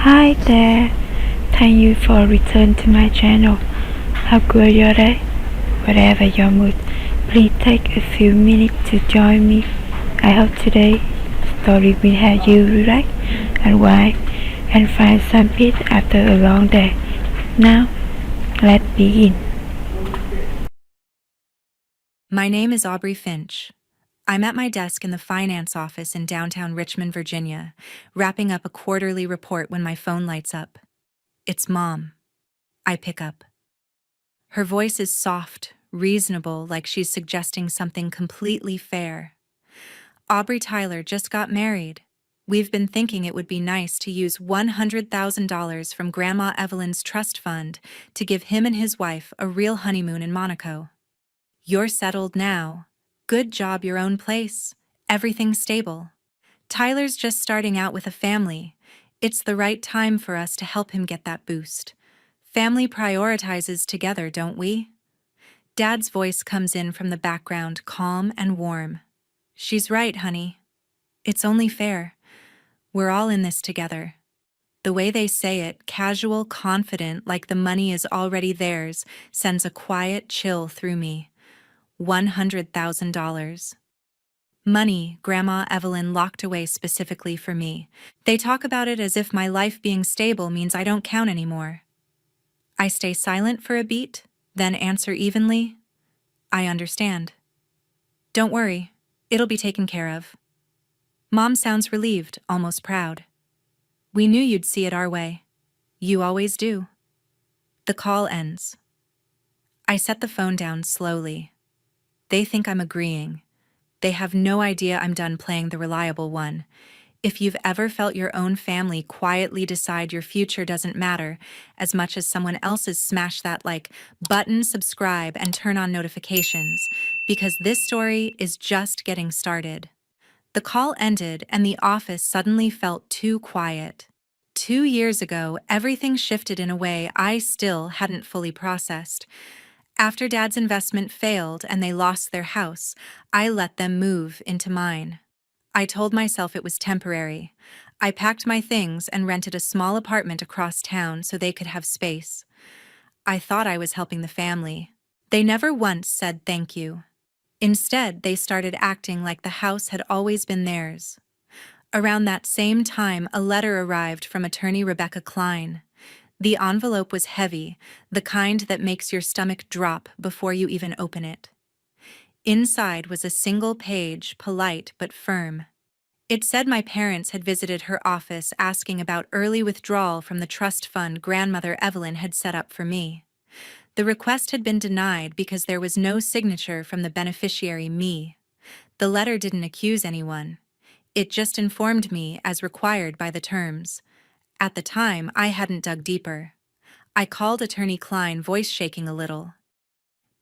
Hi there, thank you for return to my channel. How good your day? Whatever your mood, please take a few minutes to join me. I hope today's story will help you relax, unwind, and find some peace after a long day. Now, let's begin. My name is Aubrey Finch. I'm at my desk in the finance office in downtown Richmond, Virginia, wrapping up a quarterly report when my phone lights up. It's Mom. I pick up. Her voice is soft, reasonable, like she's suggesting something completely fair. Aubrey Tyler just got married. We've been thinking it would be nice to use $100,000 from Grandma Evelyn's trust fund to give him and his wife a real honeymoon in Monaco. You're settled now. Good job, your own place. Everything's stable. Tyler's just starting out with a family. It's the right time for us to help him get that boost. Family prioritizes together, don't we? Dad's voice comes in from the background, calm and warm. She's right, honey. It's only fair. We're all in this together. The way they say it, casual, confident, like the money is already theirs, sends a quiet chill through me. $100,000. Money Grandma Evelyn locked away specifically for me. They talk about it as if my life being stable means I don't count anymore. I stay silent for a beat, then answer evenly. I understand. Don't worry, it'll be taken care of. Mom sounds relieved, almost proud. We knew you'd see it our way. You always do. The call ends. I set the phone down slowly. They think I'm agreeing. They have no idea I'm done playing the reliable one. If you've ever felt your own family quietly decide your future doesn't matter as much as someone else's, smash that like button, subscribe, and turn on notifications, because this story is just getting started. The call ended and the office suddenly felt too quiet. 2 years ago, everything shifted in a way I still hadn't fully processed. After Dad's investment failed and they lost their house, I let them move into mine. I told myself it was temporary. I packed my things and rented a small apartment across town so they could have space. I thought I was helping the family. They never once said thank you. Instead, they started acting like the house had always been theirs. Around that same time, a letter arrived from attorney Rebecca Klein. The envelope was heavy, the kind that makes your stomach drop before you even open it. Inside was a single page, polite but firm. It said my parents had visited her office asking about early withdrawal from the trust fund Grandmother Evelyn had set up for me. The request had been denied because there was no signature from the beneficiary, me. The letter didn't accuse anyone. It just informed me as required by the terms. At the time, I hadn't dug deeper. I called Attorney Klein, voice shaking a little.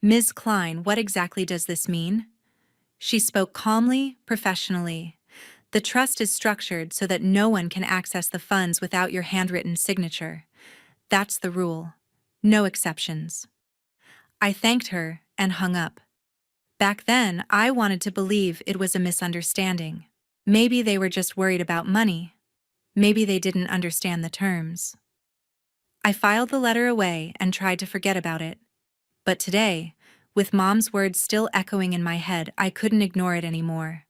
Ms. Klein, what exactly does this mean? She spoke calmly, professionally. The trust is structured so that no one can access the funds without your handwritten signature. That's the rule. No exceptions. I thanked her and hung up. Back then, I wanted to believe it was a misunderstanding. Maybe they were just worried about money. Maybe they didn't understand the terms. I filed the letter away and tried to forget about it. But today, with Mom's words still echoing in my head, I couldn't ignore it anymore.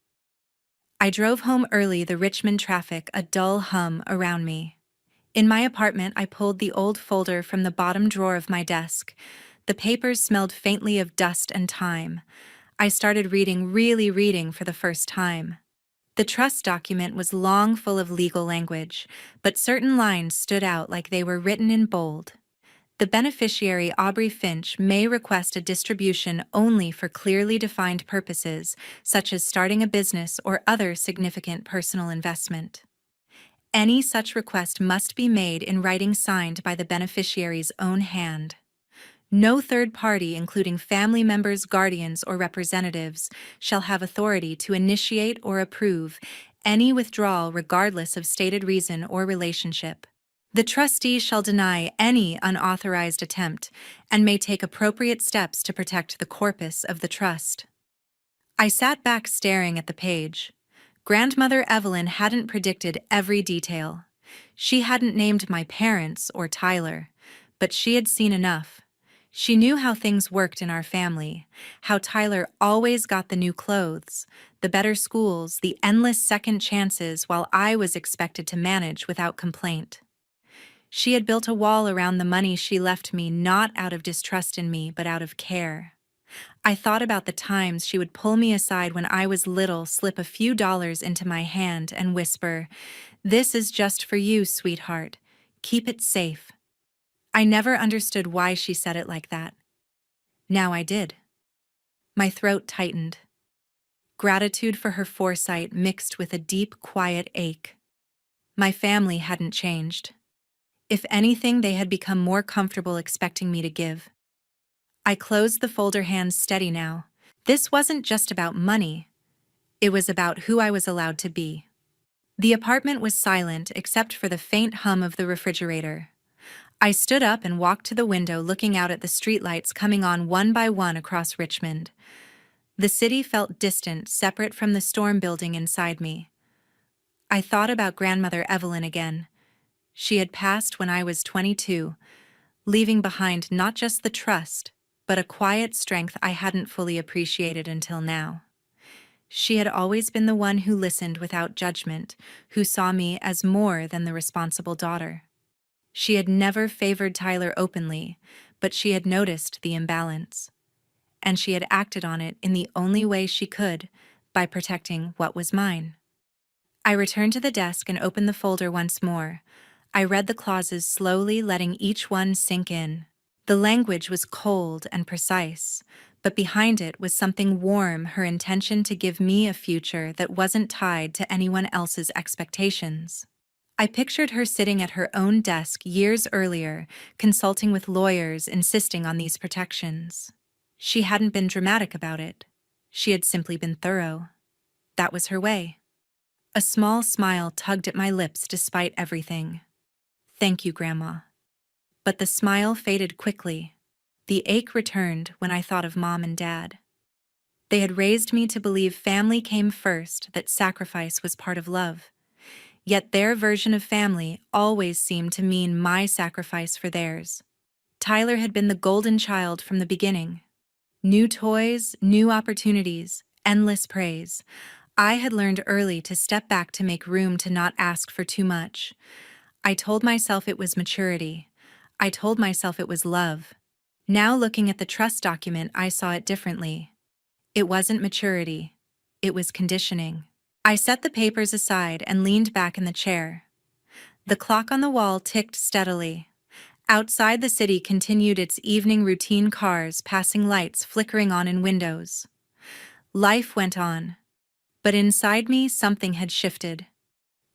I drove home early, the Richmond traffic a dull hum around me. In my apartment, I pulled the old folder from the bottom drawer of my desk. The papers smelled faintly of dust and time. I started reading, really reading for the first time. The trust document was long, full of legal language, but certain lines stood out like they were written in bold. The beneficiary, Aubrey Finch, may request a distribution only for clearly defined purposes, such as starting a business or other significant personal investment. Any such request must be made in writing signed by the beneficiary's own hand. No third party, including family members, guardians, or representatives, shall have authority to initiate or approve any withdrawal regardless of stated reason or relationship. The trustee shall deny any unauthorized attempt and may take appropriate steps to protect the corpus of the trust. I sat back staring at the page. Grandmother Evelyn hadn't predicted every detail. She hadn't named my parents or Tyler, but she had seen enough. She knew how things worked in our family, how Tyler always got the new clothes, the better schools, the endless second chances while I was expected to manage without complaint. She had built a wall around the money she left me, not out of distrust in me, but out of care. I thought about the times she would pull me aside when I was little, slip a few dollars into my hand, and whisper, "This is just for you, sweetheart. Keep it safe." I never understood why she said it like that. Now I did. My throat tightened. Gratitude for her foresight mixed with a deep, quiet ache. My family hadn't changed. If anything, they had become more comfortable expecting me to give. I closed the folder, hands steady now. This wasn't just about money. It was about who I was allowed to be. The apartment was silent except for the faint hum of the refrigerator. I stood up and walked to the window, looking out at the streetlights coming on one by one across Richmond. The city felt distant, separate from the storm building inside me. I thought about grandmother Evelyn again. She had passed when I was 22, leaving behind not just the trust, but a quiet strength I hadn't fully appreciated until now. She had always been the one who listened without judgment, who saw me as more than the responsible daughter. She had never favored Tyler openly, but she had noticed the imbalance. And she had acted on it in the only way she could, by protecting what was mine. I returned to the desk and opened the folder once more. I read the clauses slowly, letting each one sink in. The language was cold and precise, but behind it was something warm, her intention to give me a future that wasn't tied to anyone else's expectations. I pictured her sitting at her own desk years earlier, consulting with lawyers, insisting on these protections. She hadn't been dramatic about it. She had simply been thorough. That was her way. A small smile tugged at my lips despite everything. "Thank you, Grandma." But the smile faded quickly. The ache returned when I thought of Mom and Dad. They had raised me to believe family came first, that sacrifice was part of love. Yet their version of family always seemed to mean my sacrifice for theirs. Tyler had been the golden child from the beginning. New toys, new opportunities, endless praise. I had learned early to step back, to make room, to not ask for too much. I told myself it was maturity. I told myself it was love. Now, looking at the trust document, I saw it differently. It wasn't maturity. It was conditioning. I set the papers aside and leaned back in the chair. The clock on the wall ticked steadily. Outside, the city continued its evening routine, cars passing, lights flickering on in windows. Life went on. But inside me, something had shifted.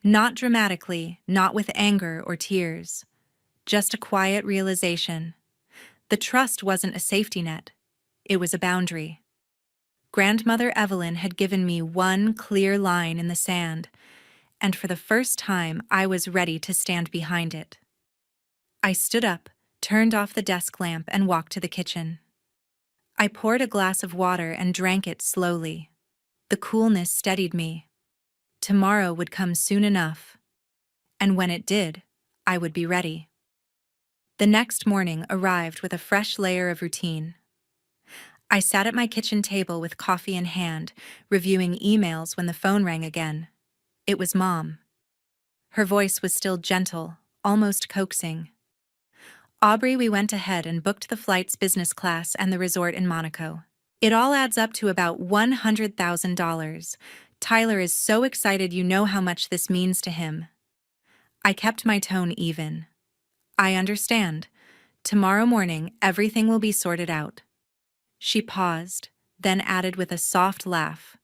Not dramatically, not with anger or tears. Just a quiet realization. The trust wasn't a safety net. It was a boundary. Grandmother Evelyn had given me one clear line in the sand, and for the first time I was ready to stand behind it. I stood up, turned off the desk lamp, and walked to the kitchen. I poured a glass of water and drank it slowly. The coolness steadied me. Tomorrow would come soon enough. And when it did, I would be ready. The next morning arrived with a fresh layer of routine. I sat at my kitchen table with coffee in hand, reviewing emails when the phone rang again. It was Mom. Her voice was still gentle, almost coaxing. "Aubrey, we went ahead and booked the flights, business class, and the resort in Monaco. It all adds up to about $100,000. Tyler is so excited, you know how much this means to him." I kept my tone even. "I understand. Tomorrow morning, everything will be sorted out." She paused, then added with a soft laugh,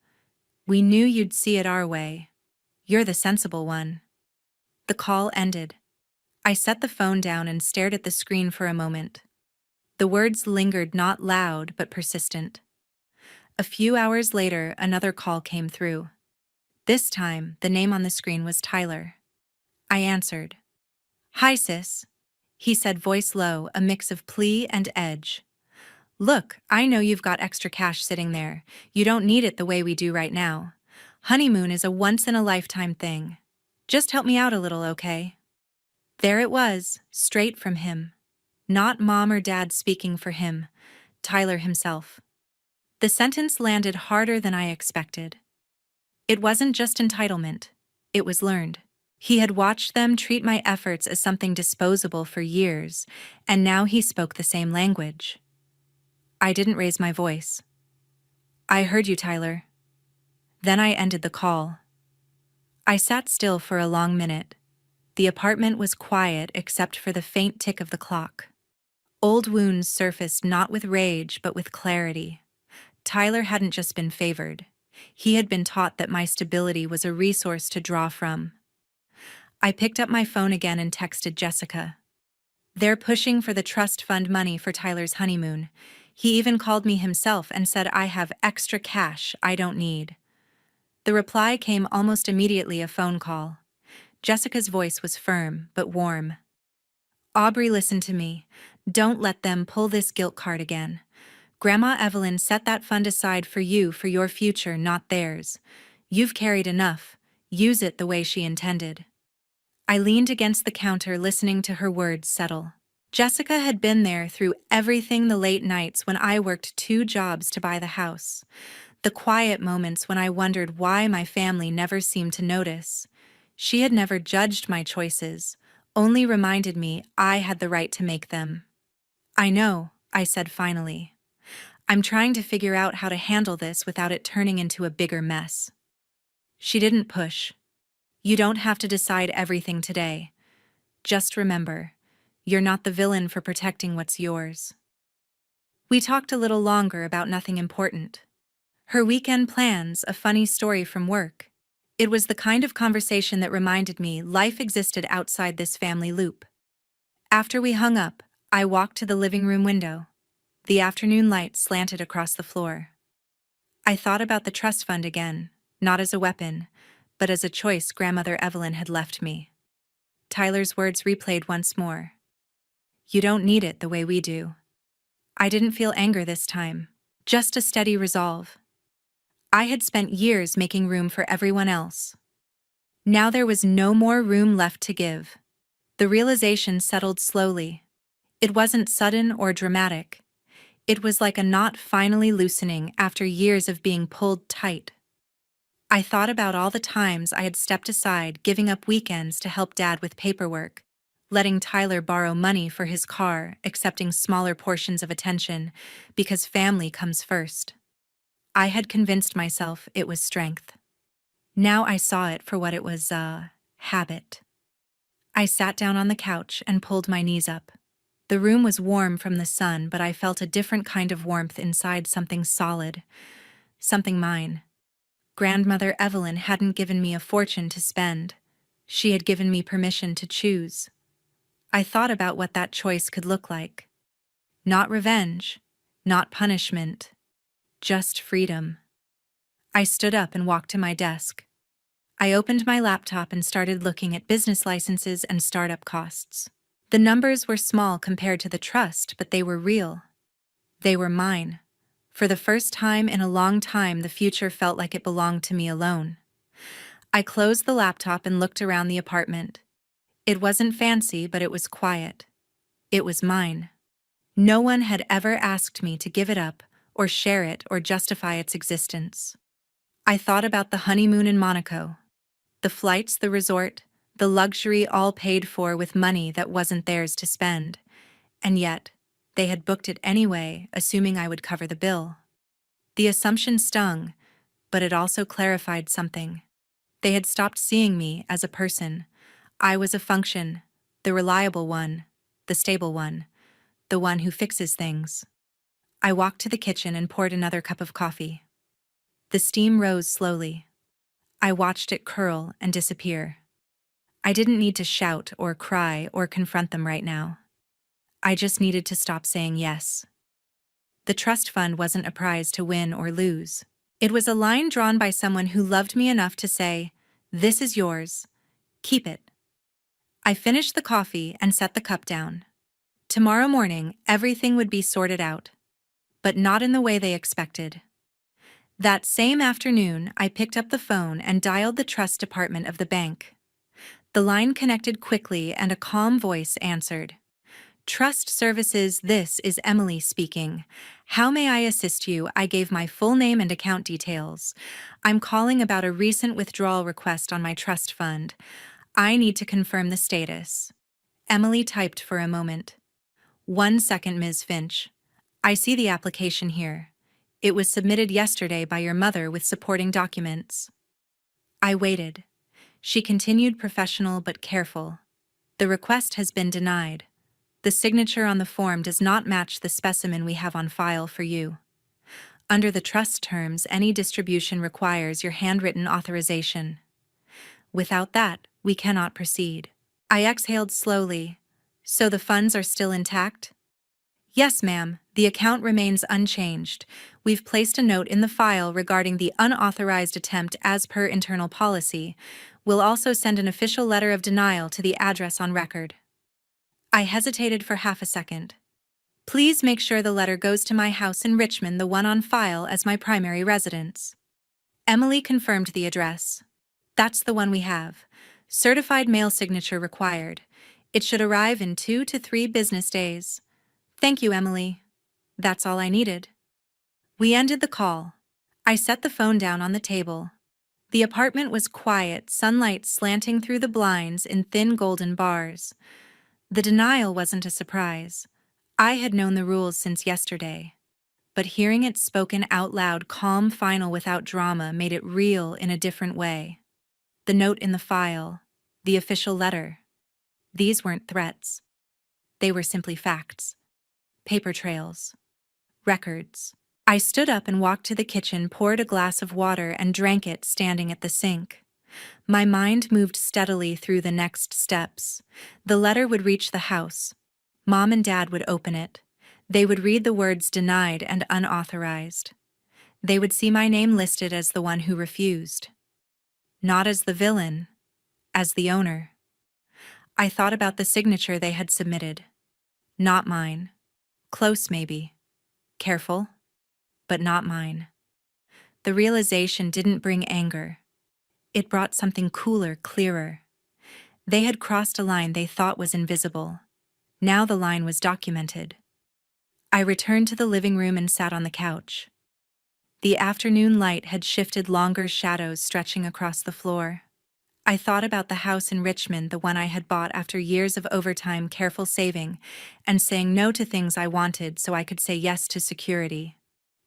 "We knew you'd see it our way. You're the sensible one." The call ended. I set the phone down and stared at the screen for a moment. The words lingered, not loud but persistent. A few hours later, another call came through. This time, the name on the screen was Tyler. I answered. "Hi, sis," he said, voice low, a mix of plea and edge. "Look, I know you've got extra cash sitting there. You don't need it the way we do right now. Honeymoon is a once-in-a-lifetime thing. Just help me out a little, okay?" There it was, straight from him. Not mom or dad speaking for him, Tyler himself. The sentence landed harder than I expected. It wasn't just entitlement, it was learned. He had watched them treat my efforts as something disposable for years, and now he spoke the same language. I didn't raise my voice. I heard you, Tyler. Then I ended the call. I sat still for a long minute. The apartment was quiet except for the faint tick of the clock. Old wounds surfaced not with rage but with clarity. Tyler hadn't just been favored. He had been taught that my stability was a resource to draw from. I picked up my phone again and texted Jessica. They're pushing for the trust fund money for Tyler's honeymoon. He even called me himself and said I have extra cash I don't need. The reply came almost immediately, a phone call. Jessica's voice was firm but warm. Aubrey, listen to me. Don't let them pull this guilt card again. Grandma Evelyn set that fund aside for you, for your future, not theirs. You've carried enough. Use it the way she intended. I leaned against the counter, listening to her words settle. Jessica had been there through everything, the late nights when I worked 2 jobs to buy the house, the quiet moments when I wondered why my family never seemed to notice. She had never judged my choices, only reminded me I had the right to make them. I know, I said finally. I'm trying to figure out how to handle this without it turning into a bigger mess. She didn't push. You don't have to decide everything today. Just remember, you're not the villain for protecting what's yours. We talked a little longer about nothing important. Her weekend plans, a funny story from work. It was the kind of conversation that reminded me life existed outside this family loop. After we hung up, I walked to the living room window. The afternoon light slanted across the floor. I thought about the trust fund again, not as a weapon, but as a choice Grandmother Evelyn had left me. Tyler's words replayed once more. You don't need it the way we do. I didn't feel anger this time, just a steady resolve. I had spent years making room for everyone else. Now there was no more room left to give. The realization settled slowly. It wasn't sudden or dramatic. It was like a knot finally loosening after years of being pulled tight. I thought about all the times I had stepped aside, giving up weekends to help Dad with paperwork, letting Tyler borrow money for his car, accepting smaller portions of attention, because family comes first. I had convinced myself it was strength. Now I saw it for what it was, habit. I sat down on the couch and pulled my knees up. The room was warm from the sun, but I felt a different kind of warmth inside, something solid, something mine. Grandmother Evelyn hadn't given me a fortune to spend. She had given me permission to choose. I thought about what that choice could look like. Not revenge, not punishment, just freedom. I stood up and walked to my desk. I opened my laptop and started looking at business licenses and startup costs. The numbers were small compared to the trust, but they were real. They were mine. For the first time in a long time, the future felt like it belonged to me alone. I closed the laptop and looked around the apartment. It wasn't fancy, but it was quiet. It was mine. No one had ever asked me to give it up, or share it, or justify its existence. I thought about the honeymoon in Monaco. The flights, the resort, the luxury, all paid for with money that wasn't theirs to spend. And yet, they had booked it anyway, assuming I would cover the bill. The assumption stung, but it also clarified something. They had stopped seeing me as a person. I was a function, the reliable one, the stable one, the one who fixes things. I walked to the kitchen and poured another cup of coffee. The steam rose slowly. I watched it curl and disappear. I didn't need to shout or cry or confront them right now. I just needed to stop saying yes. The trust fund wasn't a prize to win or lose. It was a line drawn by someone who loved me enough to say, "This is yours. Keep it." I finished the coffee and set the cup down. Tomorrow morning, everything would be sorted out. But not in the way they expected. That same afternoon, I picked up the phone and dialed the trust department of the bank. The line connected quickly and a calm voice answered. Trust Services, this is Emily speaking. How may I assist you? I gave my full name and account details. I'm calling about a recent withdrawal request on my trust fund. I need to confirm the status. Emily typed for a moment. 1 second, Ms. Finch. I see the application here. It was submitted yesterday by your mother with supporting documents. I waited. She continued, professional but careful. The request has been denied. The signature on the form does not match the specimen we have on file for you. Under the trust terms, any distribution requires your handwritten authorization. Without that, we cannot proceed. I exhaled slowly. So the funds are still intact? Yes, ma'am. The account remains unchanged. We've placed a note in the file regarding the unauthorized attempt as per internal policy. We'll also send an official letter of denial to the address on record. I hesitated for half a second. Please make sure the letter goes to my house in Richmond, the one on file as my primary residence. Emily confirmed the address. That's the one we have. Certified mail signature required. It should arrive in 2 to 3 business days. Thank you, Emily. That's all I needed. We ended the call. I set the phone down on the table. The apartment was quiet, sunlight slanting through the blinds in thin golden bars. The denial wasn't a surprise. I had known the rules since yesterday. But hearing it spoken out loud, calm, final, without drama, made it real in a different way. The note in the file, the official letter. These weren't threats. They were simply facts. Paper trails. Records. I stood up and walked to the kitchen, poured a glass of water, and drank it standing at the sink. My mind moved steadily through the next steps. The letter would reach the house. Mom and Dad would open it. They would read the words denied and unauthorized. They would see my name listed as the one who refused. Not as the villain, as the owner. I thought about the signature they had submitted. Not mine. Close, maybe. Careful. But not mine. The realization didn't bring anger. It brought something cooler, clearer. They had crossed a line they thought was invisible. Now the line was documented. I returned to the living room and sat on the couch. The afternoon light had shifted, longer shadows stretching across the floor. I thought about the house in Richmond, the one I had bought after years of overtime, careful saving, and saying no to things I wanted so I could say yes to security.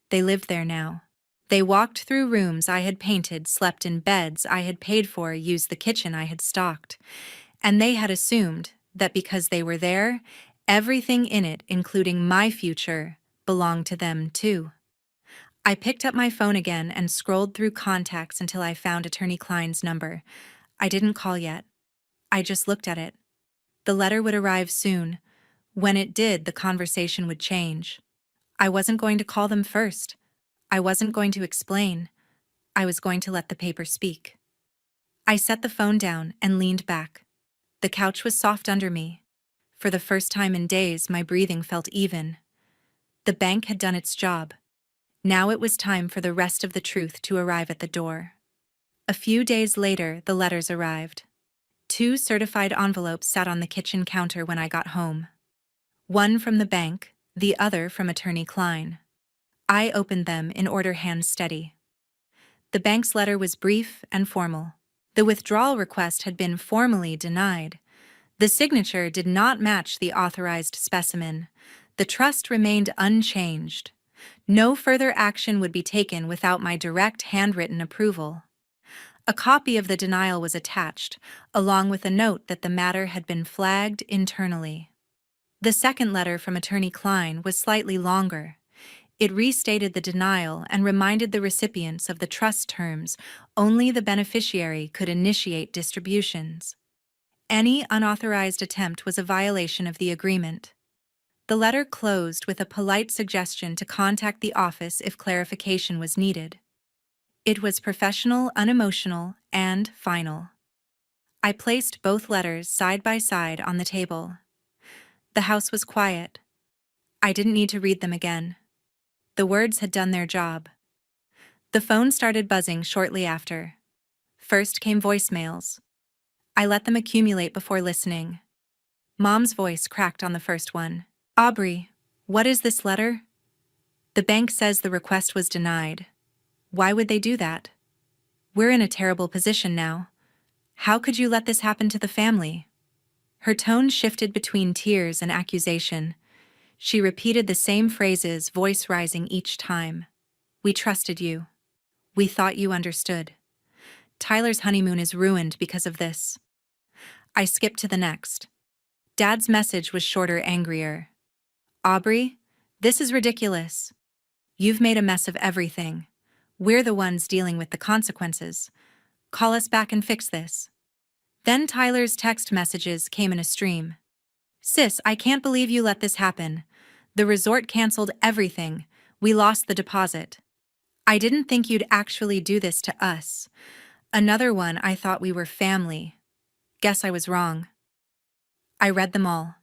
They lived there now. They walked through rooms I had painted, slept in beds I had paid for, used the kitchen I had stocked. And they had assumed that because they were there, everything in it, including my future, belonged to them too. I picked up my phone again and scrolled through contacts until I found Attorney Klein's number. I didn't call yet. I just looked at it. The letter would arrive soon. When it did, the conversation would change. I wasn't going to call them first. I wasn't going to explain. I was going to let the paper speak. I set the phone down and leaned back. The couch was soft under me. For the first time in days, my breathing felt even. The bank had done its job. Now it was time for the rest of the truth to arrive at the door. A few days later, the letters arrived. 2 certified envelopes sat on the kitchen counter when I got home. One from the bank, the other from Attorney Klein. I opened them in order, hands steady. The bank's letter was brief and formal. The withdrawal request had been formally denied. The signature did not match the authorized specimen. The trust remained unchanged. No further action would be taken without my direct handwritten approval. A copy of the denial was attached, along with a note that the matter had been flagged internally. The second letter from Attorney Klein was slightly longer. It restated the denial and reminded the recipients of the trust terms. Only the beneficiary could initiate distributions. Any unauthorized attempt was a violation of the agreement. The letter closed with a polite suggestion to contact the office if clarification was needed. It was professional, unemotional, and final. I placed both letters side by side on the table. The house was quiet. I didn't need to read them again. The words had done their job. The phone started buzzing shortly after. First came voicemails. I let them accumulate before listening. Mom's voice cracked on the first one. Aubrey, what is this letter? The bank says the request was denied. Why would they do that? We're in a terrible position now. How could you let this happen to the family? Her tone shifted between tears and accusation. She repeated the same phrases, voice rising each time. We trusted you. We thought you understood. Tyler's honeymoon is ruined because of this. I skipped to the next. Dad's message was shorter, angrier. Aubrey, this is ridiculous. You've made a mess of everything. We're the ones dealing with the consequences. Call us back and fix this. Then Tyler's text messages came in a stream. Sis, I can't believe you let this happen. The resort canceled everything. We lost the deposit. I didn't think you'd actually do this to us. Another one, I thought we were family. Guess I was wrong. I read them all.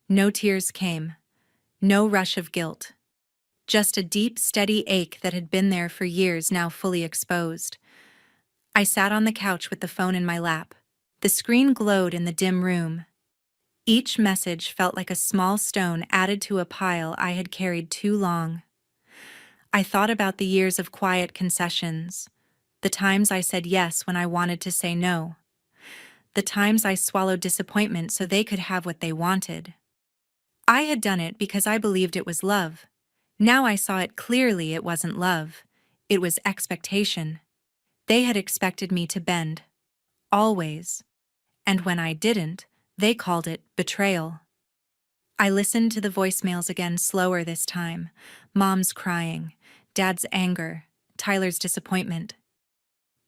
No tears came. No rush of guilt. Just a deep, steady ache that had been there for years, now fully exposed. I sat on the couch with the phone in my lap. The screen glowed in the dim room. Each message felt like a small stone added to a pile I had carried too long. I thought about the years of quiet concessions, the times I said yes when I wanted to say no, the times I swallowed disappointment so they could have what they wanted. I had done it because I believed it was love. Now I saw it clearly. It wasn't love. It was expectation. They had expected me to bend. Always. And when I didn't, they called it betrayal. I listened to the voicemails again, slower this time. Mom's crying, Dad's anger, Tyler's disappointment.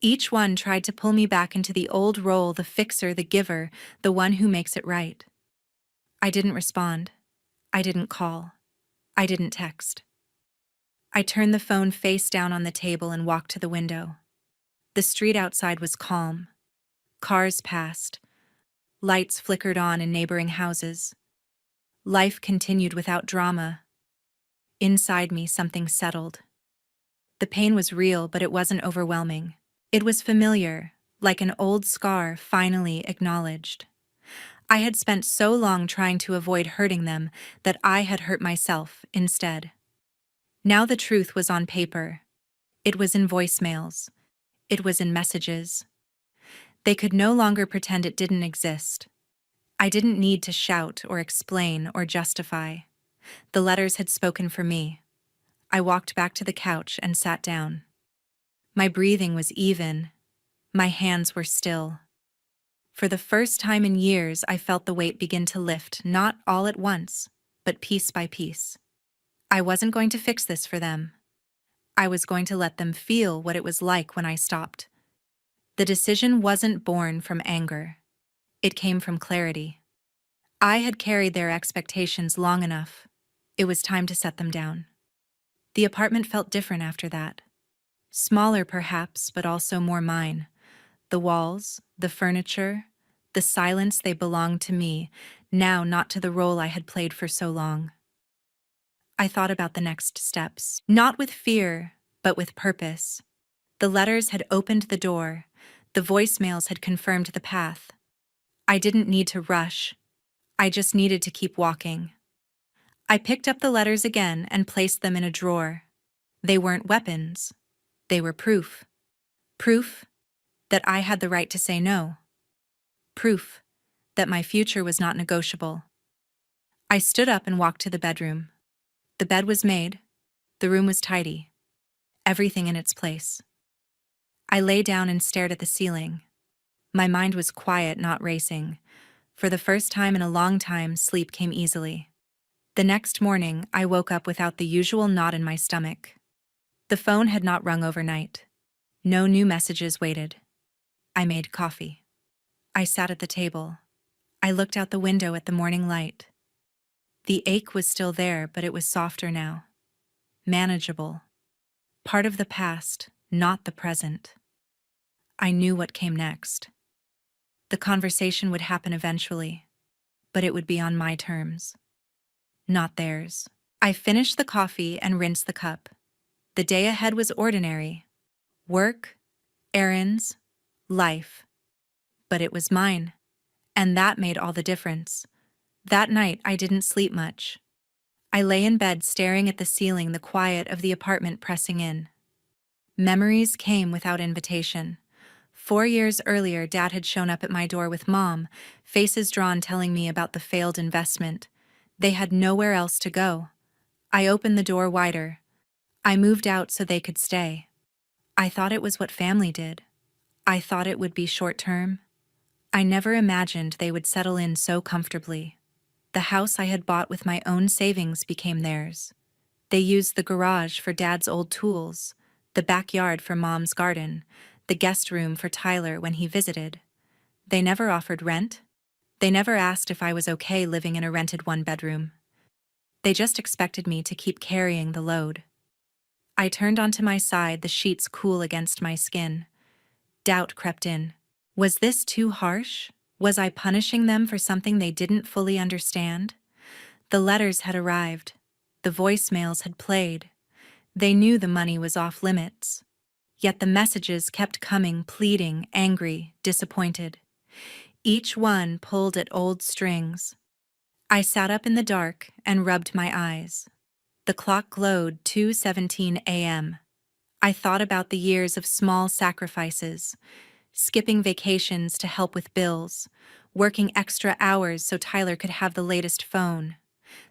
Each one tried to pull me back into the old role, the fixer, the giver, the one who makes it right. I didn't respond. I didn't call. I didn't text. I turned the phone face down on the table and walked to the window. The street outside was calm. Cars passed. Lights flickered on in neighboring houses. Life continued without drama. Inside me, something settled. The pain was real, but it wasn't overwhelming. It was familiar, like an old scar finally acknowledged. I had spent so long trying to avoid hurting them that I had hurt myself instead. Now the truth was on paper. It was in voicemails. It was in messages. They could no longer pretend it didn't exist. I didn't need to shout or explain or justify. The letters had spoken for me. I walked back to the couch and sat down. My breathing was even. My hands were still. For the first time in years, I felt the weight begin to lift, not all at once, but piece by piece. I wasn't going to fix this for them. I was going to let them feel what it was like when I stopped. The decision wasn't born from anger. It came from clarity. I had carried their expectations long enough. It was time to set them down. The apartment felt different after that. Smaller perhaps, but also more mine. The walls, the furniture, the silence, they belonged to me, now not to the role I had played for so long. I thought about the next steps, not with fear, but with purpose. The letters had opened the door. The voicemails had confirmed the path. I didn't need to rush. I just needed to keep walking. I picked up the letters again and placed them in a drawer. They weren't weapons. They were proof. Proof that I had the right to say no. Proof that my future was not negotiable. I stood up and walked to the bedroom. The bed was made. The room was tidy. Everything in its place. I lay down and stared at the ceiling. My mind was quiet, not racing. For the first time in a long time, sleep came easily. The next morning, I woke up without the usual knot in my stomach. The phone had not rung overnight. No new messages waited. I made coffee. I sat at the table. I looked out the window at the morning light. The ache was still there, but it was softer now. Manageable. Part of the past, not the present. I knew what came next. The conversation would happen eventually, but it would be on my terms, not theirs. I finished the coffee and rinsed the cup. The day ahead was ordinary. Work, errands, life. but it was mine. And that made all the difference. That night, I didn't sleep much. I lay in bed staring at the ceiling, the quiet of the apartment pressing in. Memories came without invitation. 4 years earlier, Dad had shown up at my door with Mom, faces drawn telling me about the failed investment. They had nowhere else to go. I opened the door wider. I moved out so they could stay. I thought it was what family did. I thought it would be short-term. I never imagined they would settle in so comfortably. The house I had bought with my own savings became theirs. They used the garage for Dad's old tools, the backyard for Mom's garden, the guest room for Tyler when he visited. They never offered rent. They never asked if I was okay living in a rented one-bedroom. They just expected me to keep carrying the load. I turned onto my side, the sheets cool against my skin. Doubt crept in. Was this too harsh? Was I punishing them for something they didn't fully understand? The letters had arrived. The voicemails had played. They knew the money was off limits. Yet the messages kept coming, pleading, angry, disappointed. Each one pulled at old strings. I sat up in the dark and rubbed my eyes. The clock glowed 2:17 a.m. I thought about the years of small sacrifices, skipping vacations to help with bills, working extra hours so Tyler could have the latest phone,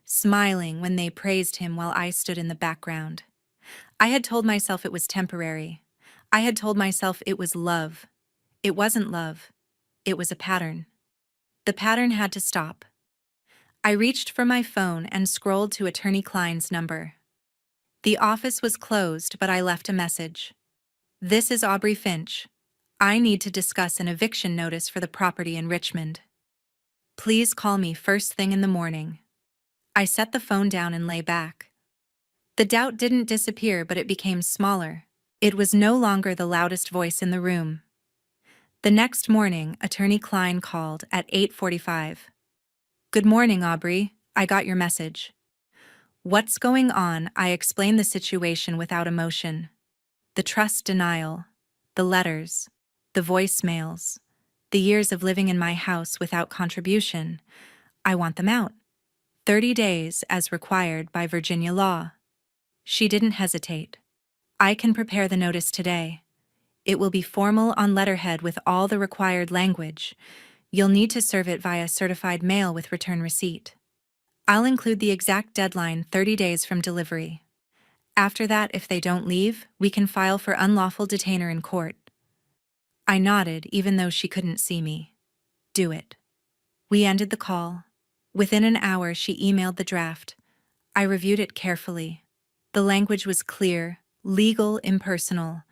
smiling when they praised him while I stood in the background. I had told myself it was temporary. I had told myself it was love. It wasn't love. It was a pattern. The pattern had to stop. I reached for my phone and scrolled to Attorney Klein's number. The office was closed, but I left a message. This is Aubrey Finch. I need to discuss an eviction notice for the property in Richmond. Please call me first thing in the morning. I set the phone down and lay back. The doubt didn't disappear, but it became smaller. It was no longer the loudest voice in the room. The next morning, Attorney Klein called at 8:45. Good morning, Aubrey. I got your message. What's going on? I explained the situation without emotion. The trust denial, the letters, the voicemails, the years of living in my house without contribution. I want them out. 30 days as required by Virginia law. She didn't hesitate. I can prepare the notice today. It will be formal on letterhead with all the required language. You'll need to serve it via certified mail with return receipt. I'll include the exact deadline, 30 days from delivery. After that, if they don't leave, we can file for unlawful detainer in court. I nodded, even though she couldn't see me. Do it. We ended the call. Within an hour, she emailed the draft. I reviewed it carefully. The language was clear, legal, impersonal.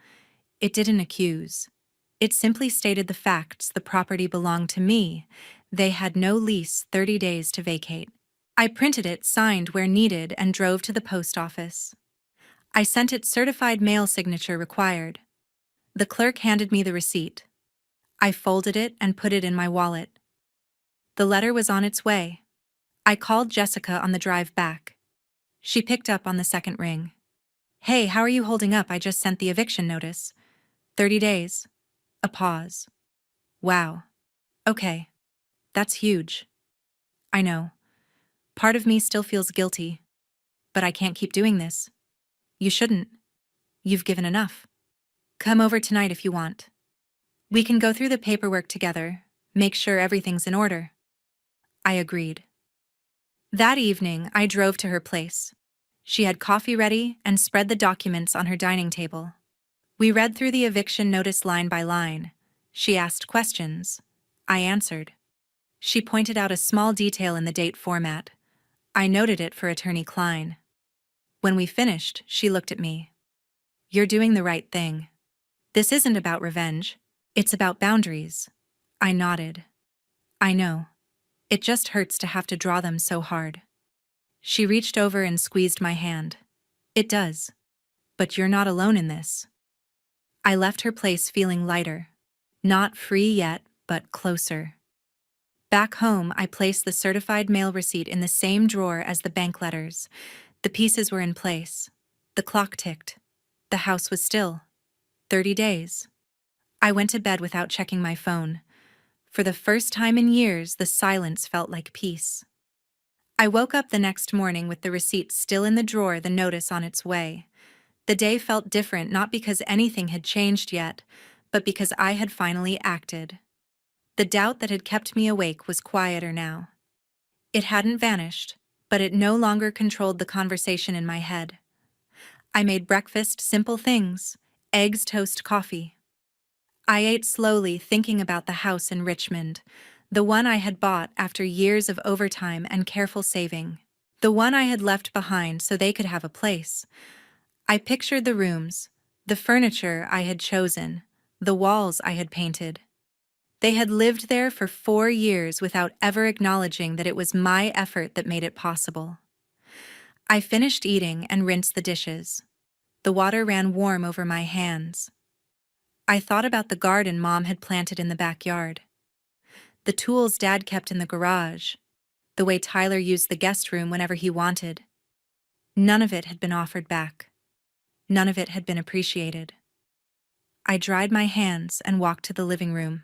It didn't accuse. It simply stated the facts. The property belonged to me. They had no lease, 30 days to vacate. I printed it, signed where needed, and drove to the post office. I sent it certified mail, signature required. The clerk handed me the receipt. I folded it and put it in my wallet. The letter was on its way. I called Jessica on the drive back. She picked up on the second ring. Hey, how are you holding up? I just sent the eviction notice. 30 days. A pause. Wow. Okay. That's huge. I know. Part of me still feels guilty. But I can't keep doing this. You shouldn't. You've given enough. Come over tonight if you want. We can go through the paperwork together, make sure everything's in order. I agreed. That evening, I drove to her place. She had coffee ready and spread the documents on her dining table. We read through the eviction notice line by line. She asked questions. I answered. She pointed out a small detail in the date format. I noted it for Attorney Klein. When we finished, she looked at me. You're doing the right thing. This isn't about revenge. It's about boundaries. I nodded. I know. It just hurts to have to draw them so hard. She reached over and squeezed my hand. It does. But you're not alone in this. I left her place feeling lighter. Not free yet, but closer. Back home, I placed the certified mail receipt in the same drawer as the bank letters. The pieces were in place. The clock ticked. The house was still. 30 days. I went to bed without checking my phone. For the first time in years, the silence felt like peace. I woke up the next morning with the receipt still in the drawer, the notice on its way. The day felt different, not because anything had changed yet, but because I had finally acted. The doubt that had kept me awake was quieter now. It hadn't vanished, but it no longer controlled the conversation in my head. I made breakfast, simple things: eggs, toast, coffee. I ate slowly, thinking about the house in Richmond, the one I had bought after years of overtime and careful saving, the one I had left behind so they could have a place. I pictured the rooms, the furniture I had chosen, the walls I had painted. They had lived there for 4 years without ever acknowledging that it was my effort that made it possible. I finished eating and rinsed the dishes. The water ran warm over my hands. I thought about the garden Mom had planted in the backyard, the tools Dad kept in the garage, the way Tyler used the guest room whenever he wanted. None of it had been offered back. None of it had been appreciated. I dried my hands and walked to the living room.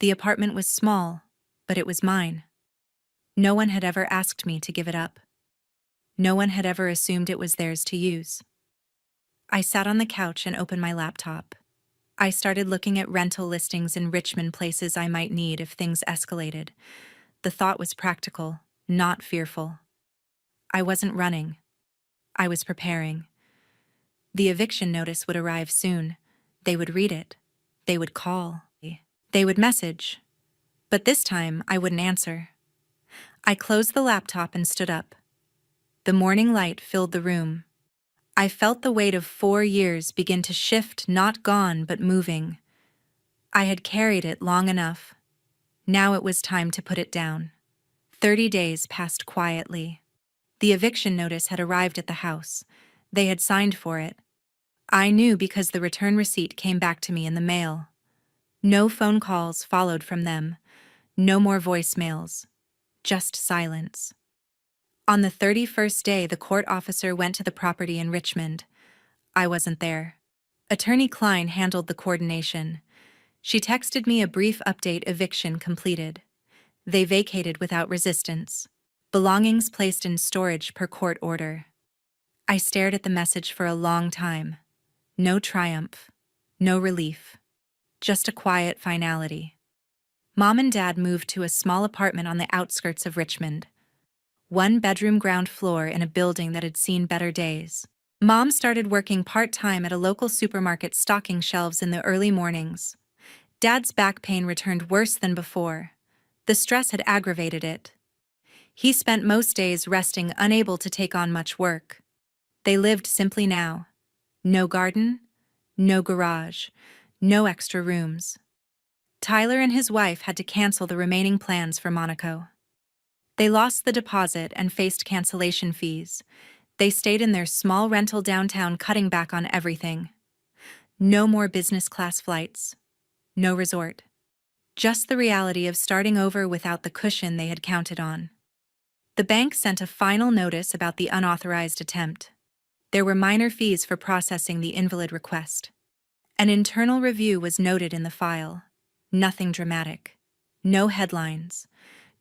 The apartment was small, but it was mine. No one had ever asked me to give it up. No one had ever assumed it was theirs to use. I sat on the couch and opened my laptop. I started looking at rental listings in Richmond, places I might need if things escalated. The thought was practical, not fearful. I wasn't running. I was preparing. The eviction notice would arrive soon. They would read it. They would call. They would message. But this time, I wouldn't answer. I closed the laptop and stood up. The morning light filled the room. I felt the weight of 4 years begin to shift, not gone, but moving. I had carried it long enough. Now it was time to put it down. 30 days passed quietly. The eviction notice had arrived at the house. They had signed for it. I knew because the return receipt came back to me in the mail. No phone calls followed from them. No more voicemails. Just silence. On the 31st day, the court officer went to the property in Richmond. I wasn't there. Attorney Klein handled the coordination. She texted me a brief update: eviction completed. They vacated without resistance. Belongings placed in storage per court order. I stared at the message for a long time. No triumph. No relief. Just a quiet finality. Mom and Dad moved to a small apartment on the outskirts of Richmond. 1-bedroom ground floor in a building that had seen better days. Mom started working part-time at a local supermarket, stocking shelves in the early mornings. Dad's back pain returned worse than before. The stress had aggravated it. He spent most days resting, unable to take on much work. They lived simply now. No garden, no garage, no extra rooms. Tyler and his wife had to cancel the remaining plans for Monaco. They lost the deposit and faced cancellation fees. They stayed in their small rental downtown, cutting back on everything. No more business class flights. No resort. Just the reality of starting over without the cushion they had counted on. The bank sent a final notice about the unauthorized attempt. There were minor fees for processing the invalid request. An internal review was noted in the file. Nothing dramatic. No headlines.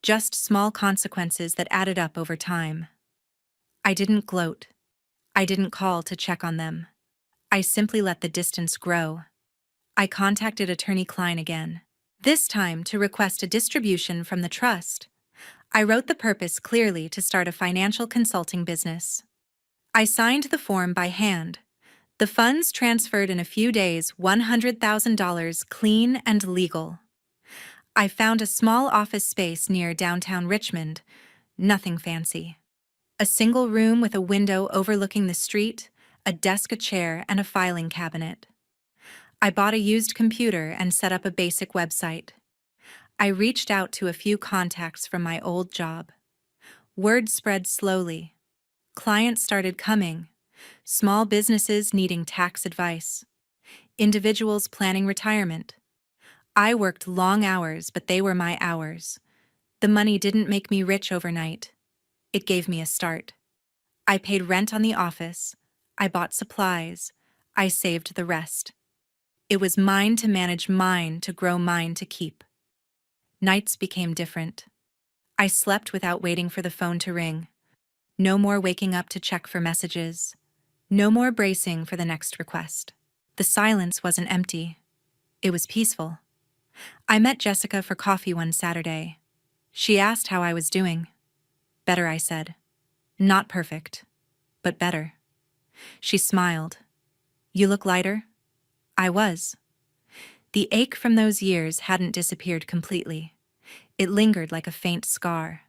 Just small consequences that added up over time. I didn't gloat. I didn't call to check on them. I simply let the distance grow. I contacted Attorney Klein again, this time to request a distribution from the trust. I wrote the purpose clearly: to start a financial consulting business. I signed the form by hand. The funds transferred in a few days, $100,000, clean and legal. I found a small office space near downtown Richmond. Nothing fancy. A single room with a window overlooking the street, a desk, a chair, and a filing cabinet. I bought a used computer and set up a basic website. I reached out to a few contacts from my old job. Word spread slowly. Clients started coming. Small businesses needing tax advice. Individuals planning retirement. I worked long hours, but they were my hours. The money didn't make me rich overnight. It gave me a start. I paid rent on the office. I bought supplies. I saved the rest. It was mine to manage, mine to grow, mine to keep. Nights became different. I slept without waiting for the phone to ring. No more waking up to check for messages. No more bracing for the next request. The silence wasn't empty. It was peaceful. I met Jessica for coffee one Saturday. She asked how I was doing. Better, I said. Not perfect, but better. She smiled. You look lighter? I was. The ache from those years hadn't disappeared completely. It lingered like a faint scar.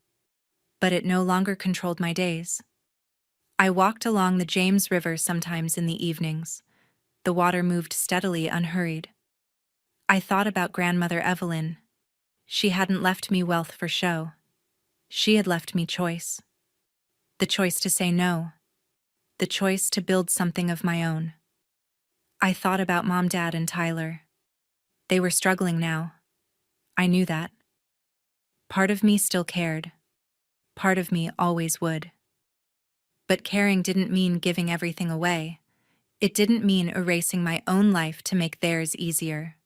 But it no longer controlled my days. I walked along the James River sometimes in the evenings. The water moved steadily, unhurried. I thought about grandmother Evelyn. She hadn't left me wealth for show. She had left me choice. The choice to say no. The choice to build something of my own. I thought about Mom, Dad, and Tyler. They were struggling now. I knew that. Part of me still cared. Part of me always would. But caring didn't mean giving everything away. It didn't mean erasing my own life to make theirs easier.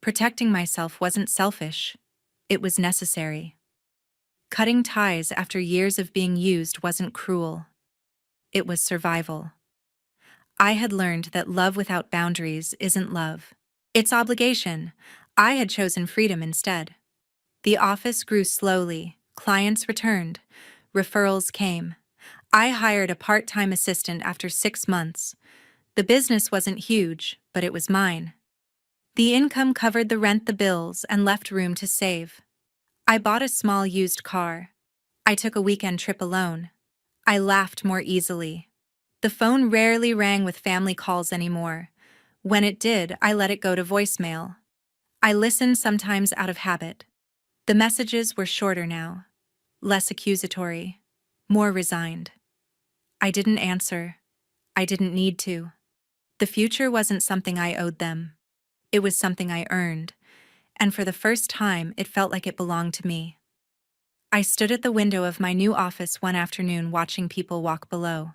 Protecting myself wasn't selfish. It was necessary. Cutting ties after years of being used wasn't cruel. It was survival. I had learned that love without boundaries isn't love. It's obligation. I had chosen freedom instead. The office grew slowly. Clients returned. Referrals came. I hired a part-time assistant after 6 months. The business wasn't huge, but it was mine. The income covered the rent, the bills, and left room to save. I bought a small used car. I took a weekend trip alone. I laughed more easily. The phone rarely rang with family calls anymore. When it did, I let it go to voicemail. I listened sometimes out of habit. The messages were shorter now, less accusatory, more resigned. I didn't answer. I didn't need to. The future wasn't something I owed them. It was something I earned, and for the first time, it felt like it belonged to me. I stood at the window of my new office one afternoon watching people walk below.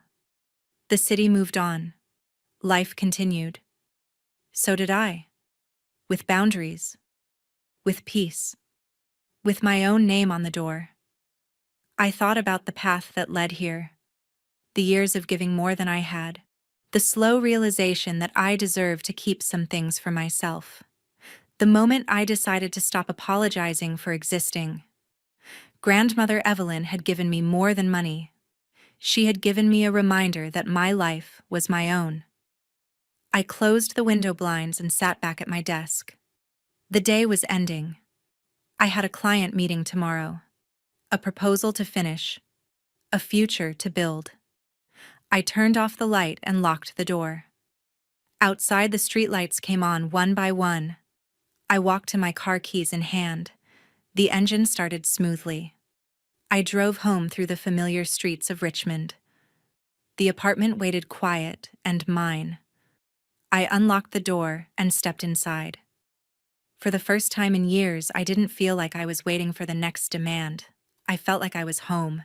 The city moved on. Life continued. So did I. With boundaries. With peace. With my own name on the door. I thought about the path that led here. The years of giving more than I had. The slow realization that I deserved to keep some things for myself. The moment I decided to stop apologizing for existing. Grandmother Evelyn had given me more than money. She had given me a reminder that my life was my own. I closed the window blinds and sat back at my desk. The day was ending. I had a client meeting tomorrow. A proposal to finish. A future to build. I turned off the light and locked the door. Outside, the streetlights came on one by one. I walked to my car, keys in hand. The engine started smoothly. I drove home through the familiar streets of Richmond. The apartment waited quiet and mine. I unlocked the door and stepped inside. For the first time in years, I didn't feel like I was waiting for the next demand. I felt like I was home.